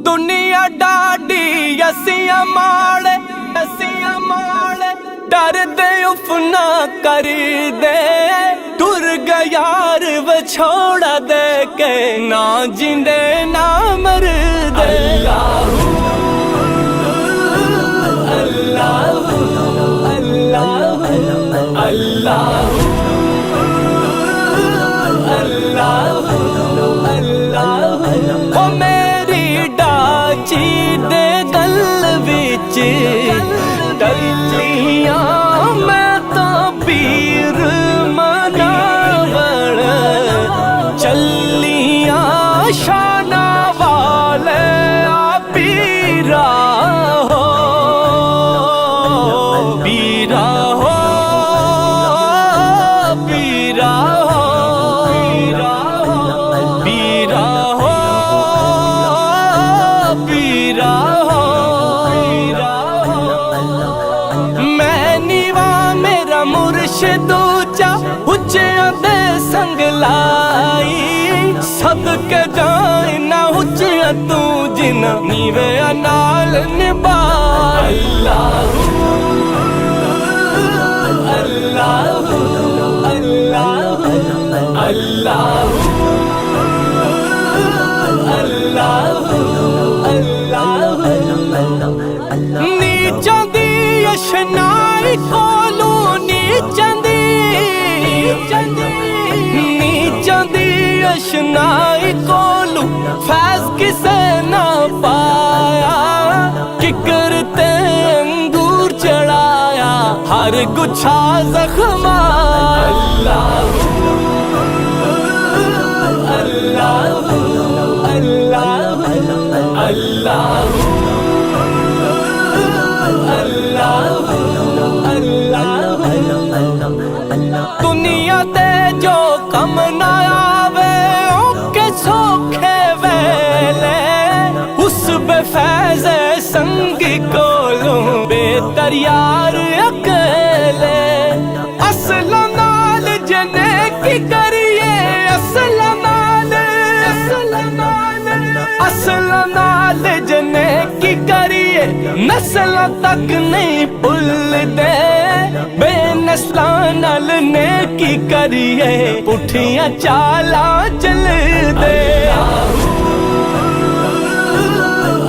दुनिया डाडी असियां माड़े डर दे उफ ना कर दे टुर गया यार वछोड़ा दे के ना जिंदे ना मर दे अल्लाह अल्लाह अल्लाह अल्लाह मेरी डाची दे गल विच टलियां मैं तो पीर मनावण चलियां शाना वाले आ पीरा हो पीरा हो पीरा हो पीरा हो पीरा हो मैं नीवा मेरा मुर्शिद ऊंचा उच्चियां दे संग लाई सदके जाए ना उच्चियां तू जिना नीवे नाल निभाई अल्लाह अल्लाह अल्लाह नीचां दी अशनाई कोलू नीचां दी अशनाई कोलू फैज किसे ना पाया किकर ते अंगूर चढ़ाया हर गुच्छा जख्मा अल्लाह अल्लाह अल्लाह दुनिया ते जो कम ना आवे ओके सौखे वेले उस बेफैज संगी कोलों बेहतर यार अकेले असला नाल जने की करिए असला नाल जने की करिए नस्ल तक नहीं भूल दे बेनस्ला नाल ने की करिए पुठियां चाला चल दे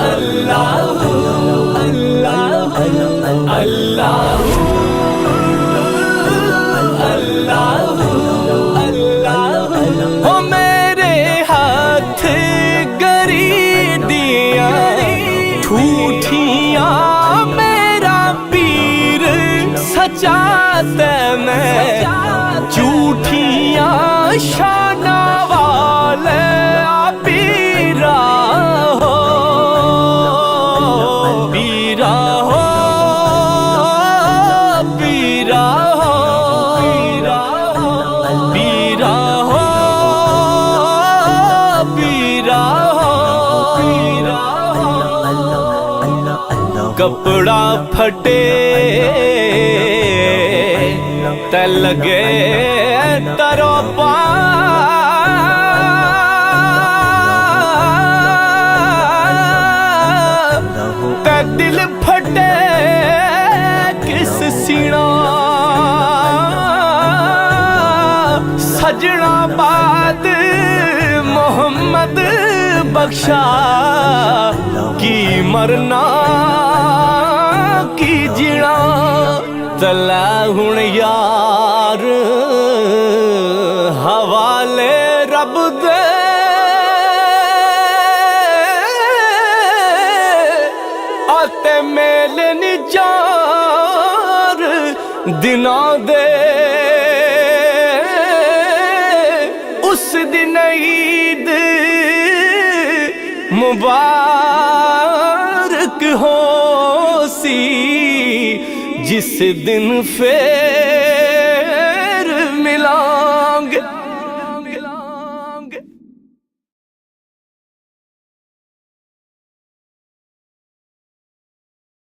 अल्लाह अल्लाह अल्लाह हो मेरे हाथ गरी दिया ठूठियां मेरा पीर सचाते मैं झूठियां शाना वाले आ पीरा हो पीरा हो पीरा हो पीरा हो पीरा हो कपड़ा फटे ते लगे तरो पा ते दिल फटे किस सीना सजना बाद मोहम्मद बख्शा की मरना की जीना तला हुण यार हवाले रब दे आते मेल निचार दिना दे उस दिन ईद मुबारक हो سی جس دن پھر ملا